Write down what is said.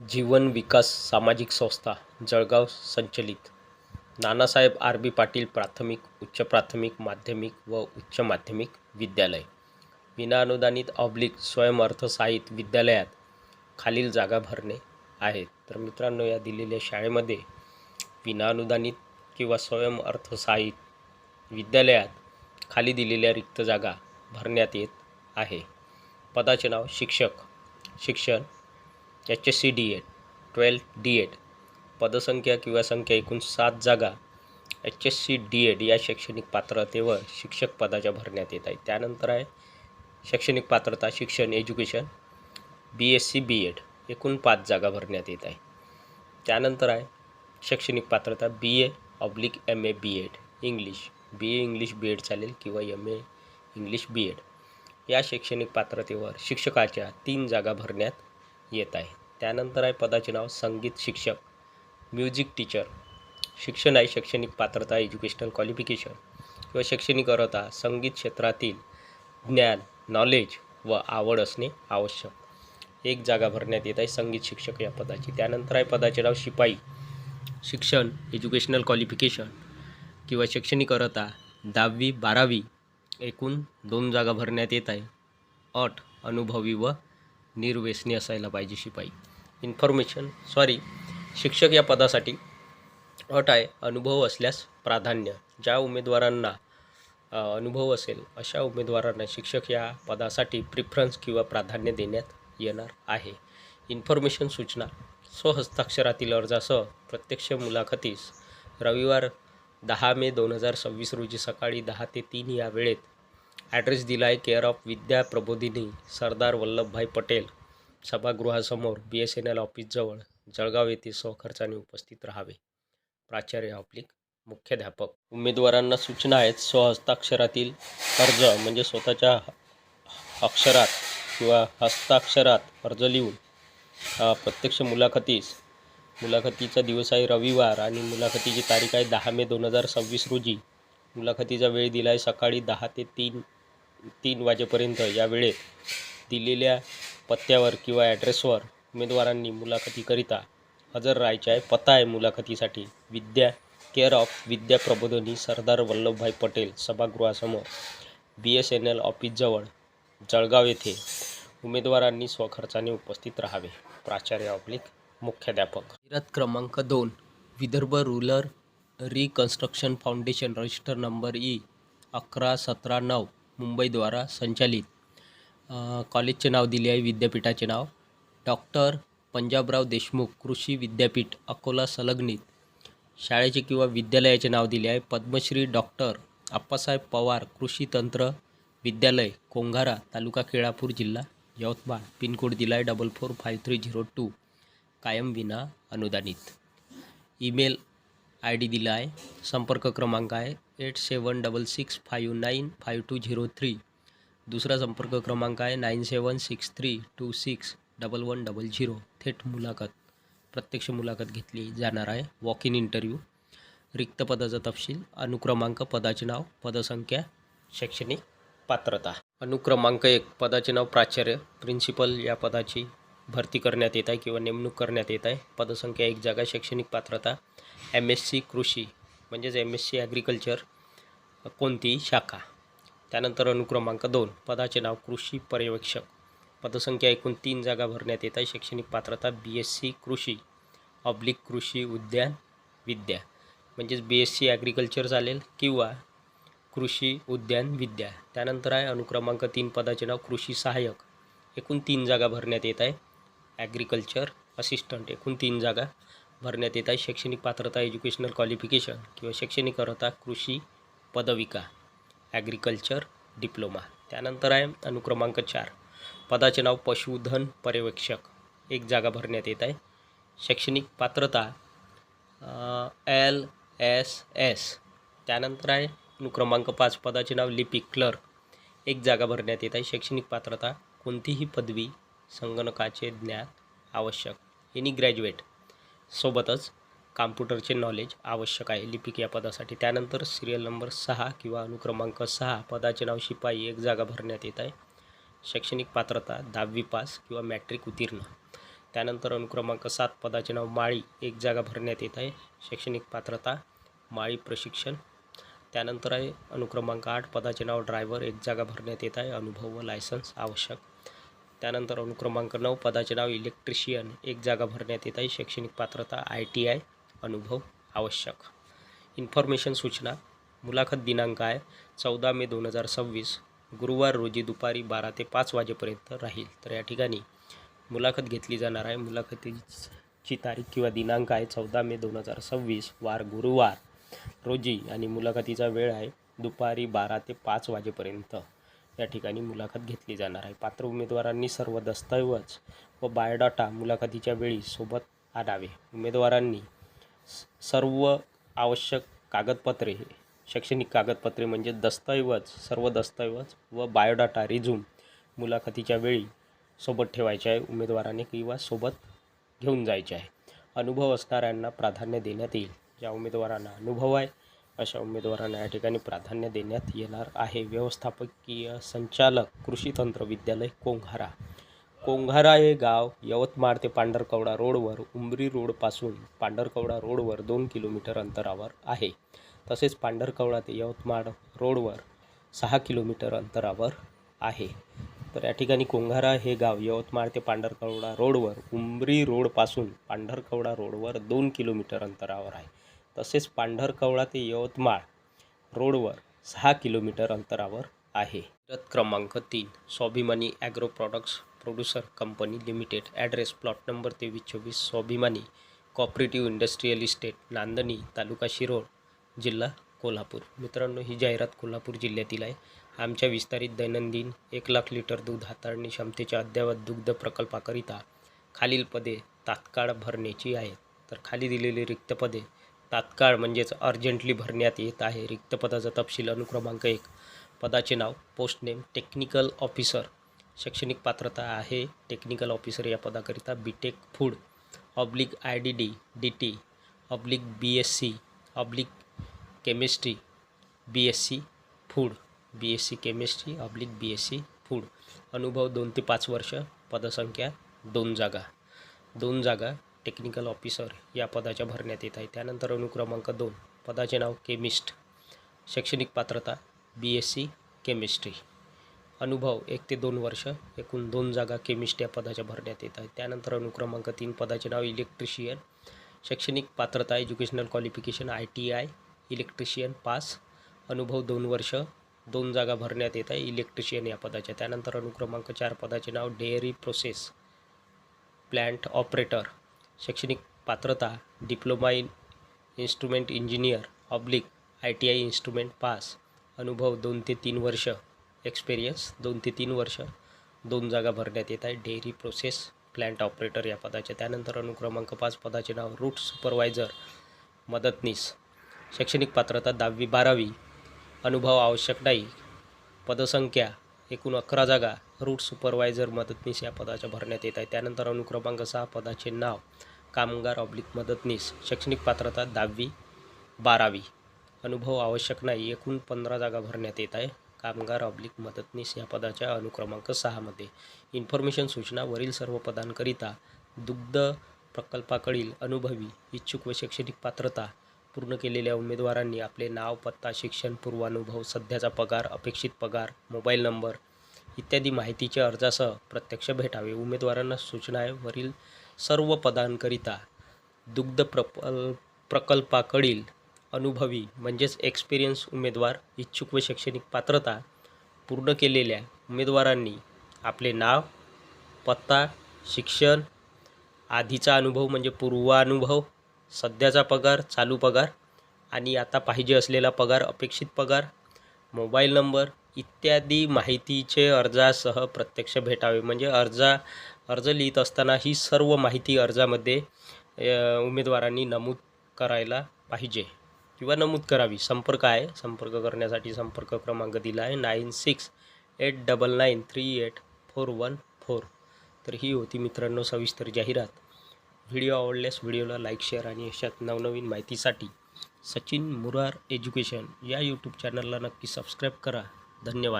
जीवन विकास सामाजिक संस्था जळगाव संचलित नानासाहेब आर.बी. पाटील प्राथमिक, उच्च प्राथमिक, माध्यमिक व उच्च माध्यमिक विद्यालय विनाअनुदानित स्वयंअर्थसहाय्यित विद्यालयात खालील जागा भरणे आहेत. तर मित्रांनो, या दिलेल्या शाळेमध्ये विनाअनुदानित किंवा स्वयंअर्थसहाय्यित विद्यालयात खाली दिलेल्या रिक्त जागा भरण्यात येत आहे. पदाचे नाव शिक्षक, शिक्षण HSC D.Ed 12 D.Ed. पदसंख्या किंवा संख्या एकूण 7 जागा HSC D.Ed या शैक्षणिक पात्रतेवर शिक्षक पदाच्या भरण्यात येत आहे. त्यानंतर आहे शैक्षणिक पात्रता शिक्षण एज्युकेशन BSc B.Ed एकूण 5 जागा भरण्यात येत आहे. त्यानंतर आहे शैक्षणिक पात्रता BA/MA B.Ed English, BA English B.Ed चालेल किंवा MA इंग्लिश B.Ed या शैक्षणिक पात्रतेवर शिक्षकाच्या 3 जागा भरण्यात येत आहे. त्यानंतर आहे पदाचे नाव संगीत शिक्षक म्युझिक टीचर. शिक्षण आहे शैक्षणिक पात्रता एज्युकेशनल क्वालिफिकेशन किंवा शैक्षणिक अर्हता संगीत क्षेत्रातील ज्ञान, नॉलेज व आवड असणे आवश्यक. 1 जागा भरण्यात येत आहे संगीत शिक्षक या पदाची. त्यानंतर आहे पदाचे नाव शिपाई. शिक्षण एज्युकेशनल क्वालिफिकेशन किंवा शैक्षणिक अर्हता 10वी 12वी एकूण 2 जागा भरण्यात येत आहे. अट अनुभवी व निर्व्यसनी असायला पाहिजे शिपाई. शिक्षक या पदासाठी अट आहे अनुभव असल्यास प्राधान्य. ज्या उमेदवारांना अनुभव असेल अशा उमेदवारांना शिक्षक या पदासाठी प्रिफरन्स किंवा प्राधान्य देण्यात येणार आहे. इन्फॉर्मेशन सूचना स्वहस्ताक्षरातील अर्जासह प्रत्यक्ष मुलाखतीस रविवार 10 मे 2026 रोजी सकाळी 10 ते 3 या वेळेत. ॲड्रेस दिला आहे केअर ऑफ विद्या प्रबोधिनी सरदार वल्लभभाई पटेल सभागृहासमोर BSNL ऑफिसजवळ जळगाव येथे स्वखर्चाने उपस्थित राहावे. प्राचार्य/ मुख्याध्यापक. उमेदवारांना सूचना आहेत स्वहस्ताक्षरातील अर्ज म्हणजे स्वतःच्या अक्षरात किंवा हस्ताक्षरात अर्ज लिहून प्रत्यक्ष मुलाखतीचा दिवस आहे रविवार आणि मुलाखतीची तारीख आहे 10 मे 2026 रोजी. मुलाखतीचा वेळ दिला आहे सकाळी 10 ते 3 वाजेपर्यंत. या वेळेत दिलेल्या पत्त्यावर किंवा ॲड्रेसवर उमेदवारांनी मुलाखतीकरिता हजर राहायचे आहे. पत्ता आहे मुलाखतीसाठी केअर ऑफ विद्या प्रबोधिनी सरदार वल्लभभाई पटेल सभागृहासमोर BSNL ऑफिसजवळ जळगाव येथे. उमेदवारांनी स्वखर्चाने उपस्थित राहावे. प्राचार्य/ मुख्याध्यापक. जाहिरात क्रमांक 2 Vidarbha rural reconstruction foundation register number E11179 मुंबईद्वारा संचालित. कॉलेजचे नाव दिले आहे, विद्यापीठाचे नाव डॉक्टर पंजाबराव देशमुख कृषी विद्यापीठ अकोला संलग्नित. शाळेचे किंवा विद्यालयाचे नाव दिले आहे पद्मश्री डॉक्टर आप्पासाहेब पवार कृषी तंत्र विद्यालय कोंघारा तालुका केळापूर जिल्हा यवतमाळ. पिनकोड दिला आहे 445302. कायम विना अनुदानित. ईमेल ID दिला आहे. संपर्क क्रमांक आहे 8766595203. दुसरा संपर्क क्रमांक आहे 9763261100. थेट मुलाखत प्रत्यक्ष मुलाखत घेतली जाणार आहे. Walk in interview. रिक्त पदाचा तपशील अनुक्रमांक पदाचे नाव पदसंख्या शैक्षणिक पात्रता. अनुक्रमांक 1 पदाचे नाव प्राचार्य प्रिन्सिपल या पदाची भरती करण्यात येत आहे किंवा नेमणूक करण्यात येत आहे. पदसंख्या 1 जागा. शैक्षणिक पात्रता MSc कृषी म्हणजेच MSc ॲग्रिकल्चर कोणतीही शाखा. त्यानंतर अनुक्रमांक 2 पदाचे नाव कृषी पर्यवेक्षक. पदसंख्या एकूण 3 जागा भरण्यात येत आहे. शैक्षणिक पात्रता BSc कृषी/कृषी उद्यान विद्या म्हणजेच BSc ॲग्रिकल्चर चालेल किंवा कृषी उद्यान विद्या. त्यानंतर आहे अनुक्रमांक 3 पदाचे नाव कृषी सहाय्यक. एकूण 3 जागा भरण्यात येत आहे. ॲग्रिकल्चर असिस्टंट एकूण 3 जागा भरण्यात येत आहे. शैक्षणिक पात्रता एज्युकेशनल क्वालिफिकेशन किंवा शैक्षणिक अर्हता कृषी पदविका ॲग्रिकल्चर डिप्लोमा. त्यानंतर आहे अनुक्रमांक 4 पदाचे नाव पशुधन पर्यवेक्षक. 1 जागा भरण्यात येत आहे. शैक्षणिक पात्रता LSS. त्यानंतर आहे अनुक्रमांक 5 पदाचे नाव लिपिक क्लर्क. 1 जागा भरण्यात येत आहे. शैक्षणिक पात्रता कोणतीही पदवी, संगणकाचे ज्ञान आवश्यक, एनी ग्रॅज्युएट, सोबतच कॉम्प्युटरचे नॉलेज आवश्यक आहे लिपिक या पदासाठी. त्यानंतर सिरियल नंबर 6 किंवा अनुक्रमांक 6 पदाचे नाव शिपाई. 1 जागा भरण्यात येत आहे. शैक्षणिक पात्रता 10वी पास किंवा मॅट्रिक उत्तीर्ण. त्यानंतर अनुक्रमांक 7 पदाचे नाव माळी, एक जागा भरण्यात येत आहे. शैक्षणिक पात्रता माळी प्रशिक्षण. त्यानंतर आहे अनुक्रमांक 8 पदाचे नाव ड्रायव्हर, एक जागा भरण्यात येत आहे. अनुभव व लायसन्स आवश्यक. त्यानंतर अनुक्रमांक 9 पदाचे नाव इलेक्ट्रिशियन, एक जागा भरण्यात येत आहे. शैक्षणिक पात्रता ITI, अनुभव आवश्यक. इन्फॉर्मेशन सूचना. मुलाखत दिनांक आहे 14 मे 2026, गुरुवार रोजी दुपारी 12 ते 5 वाजेपर्यंत राहील. तर या ठिकाणी मुलाखत घेतली जाणार आहे. मुलाखतीची तारीख किंवा दिनांक आहे 14 मे 2026, वार गुरुवार रोजी आणि मुलाखतीचा वेळ आहे दुपारी 12 ते 5 वाजेपर्यंत या ठिकाणी मुलाखत घेतली जाणार आहे. पात्र उमेदवारांनी सर्व दस्तऐवज व बायोडाटा मुलाखतीच्या वेळी सोबत आणावे. उमेदवारांनी सर्व आवश्यक कागदपत्रे, शैक्षणिक कागदपत्रे म्हणजे दस्तऐवज, सर्व दस्तऐवज व बायोडाटा रिझ्यूम मुलाखतीच्या वेळी सोबत ठेवायचे आहे उमेदवाराने किंवा सोबत घेऊन जायचे आहे. अनुभव असणाऱ्यांना प्राधान्य देण्यात येईल. ज्या उमेदवारांना अनुभव आहे अशा उमेदवारांना या ठिकाणी प्राधान्य देण्यात येणार आहे. व्यवस्थापकीय संचालक कृषी तंत्र विद्यालय कोंघारा. कोंघारा हे गाव यवतमाळ ते पांढरकवडा रोडवर उंबरी रोडपासून पांढरकवडा रोडवर 2 किलोमीटर अंतरावर आहे. तसेच पांढरकवडा ते यवतमाळ रोडवर 6 किलोमीटर अंतरावर आहे. तर या ठिकाणी कोंघारा हे गाव यवतमाळ ते पांढरकवडा रोडवर उंबरी रोडपासून पांढरकवडा रोडवर 2 किलोमीटर अंतरावर आहे. तसेच पांढरकवडा ते यवतमाळ रोडवर 6 किलोमीटर अंतरावर आहे. क्रमांक 3 स्वाभिमानी agro products producer company limited. Address plot number 2324 स्वाभिमानी कॉपरेटिव्ह इंडस्ट्रियल इस्टेट, नांदणी, तालुका शिरोळ, जिल्हा कोल्हापूर. मित्रांनो, ही जाहिरात कोल्हापूर जिल्ह्यातील आहे. आमच्या विस्तारित दैनंदिन 1,00,000 लिटर दूध हाताळणी क्षमतेच्या अद्ययावत दुग्ध प्रकल्पाकरिता खालील पदे तात्काळ भरण्याची आहेत. तर खाली दिलेली रिक्त पदे तात्काळ म्हणजेच अर्जंटली भरण्यात येत आहे. रिक्त पदाचा तपशील. अनुक्रमांक 1 पदाचे नाव पोस्ट नेम टेक्निकल ऑफिसर. शैक्षणिक पात्रता आहे टेक्निकल ऑफिसर या पदाकरिता BTech food /IDD DT /BSc chemistry BSc food BSc chemistry /BSc food. अनुभव 2 ते 5 वर्ष. पदसंख्या 2 जागा. 2 जागा टेक्निकल ऑफिसर या पदाच्या भरण्यात येत आहे. त्यानंतर अनुक्रमांक 2 पदाचे नाव केमिस्ट. शैक्षणिक पात्रता BSc केमिस्ट्री. अनुभव 1 ते 2 वर्ष. एकूण 2 जागा केमिस्ट या पदाच्या भरण्यात येत आहेत. त्यानंतर अनुक्रमांक 3 पदाचे नाव इलेक्ट्रिशियन. शैक्षणिक पात्रता educational qualification ITI electrician pass. अनुभव 2 वर्ष. 2 जागा भरण्यात येत आहे इलेक्ट्रिशियन या पदाच्या. त्यानंतर अनुक्रमांक 4 पदाचे नाव डेअरी प्रोसेस प्लांट ऑपरेटर. शैक्षणिक पात्रता diploma in instrument engineer /ITI instrument pass. अनुभव 2 ते 3 वर्ष. एक्सपिरियन्स 2 ते 3 वर्ष. 2 जागा भरण्यात येत आहे डेअरी प्रोसेस प्लांट ऑपरेटर या पदाच्या. त्यानंतर अनुक्रमांक 5 पदाचे नाव रूट सुपरवायझर मदतनीस. शैक्षणिक पात्रता 10वी 12वी. अनुभव आवश्यक नाही. पदसंख्या एकूण 11 जागा रूट सुपरवायझर मदतनीस या पदाच्या भरण्यात येत आहे. त्यानंतर अनुक्रमांक 6 पदाचे नाव कामगार /मदतनीस. शैक्षणिक पात्रता 10वी 12वी. अनुभव आवश्यक नाही. एकूण 15 जागा भरण्यात येत आहे कामगार /मदतनीस या पदाच्या अनुक्रमांक 6 मध्ये. इन्फॉर्मेशन सूचना. वरील सर्व पदांकरिता दुग्ध प्रकल्पाकडील अनुभवी, इच्छुक व शैक्षणिक पात्रता पूर्ण केलेल्या उमेदवारांनी आपले नाव, पत्ता, शिक्षण, पूर्वानुभव, सध्याचा पगार, अपेक्षित पगार, मोबाईल नंबर इत्यादी माहितीच्या अर्जासह प्रत्यक्ष भेटावे. उमेदवारांना सूचना आहे. वरील सर्व पदांकरिता दुग्ध प्रकल्पाकडील अनुभवी म्हणजेच एक्सपिरियन्स उमेदवार, इच्छुक व शैक्षणिक पात्रता पूर्ण केलेल्या उमेदवारांनी आपले नाव, पत्ता, शिक्षण, आधीचा अनुभव म्हणजे पूर्वानुभव, सध्याचा पगार, चालू पगार आणि आता पाहिजे असलेला पगार, अपेक्षित पगार, मोबाईल नंबर इत्यादी माहितीचे अर्जासह प्रत्यक्ष भेटावे. म्हणजे अर्ज लिहित असताना ही सर्व माहिती अर्जामध्ये उमेदवारांनी नमूद करायला पाहिजे किंवा नमूद करावी. संपर्क आहे. संपर्क करण्यासाठी संपर्क क्रमांक दिला आहे 9689938414. तर ही होती मित्रांनो सविस्तर जाहिरात. व्हिडिओ आवडल्यास व्हिडिओला लाईक, शेअर आणि अशात नवनवीन माहितीसाठी सचिन मुरार एज्युकेशन या यूट्यूब चॅनलला नक्की सबस्क्राईब करा. धन्यवाद.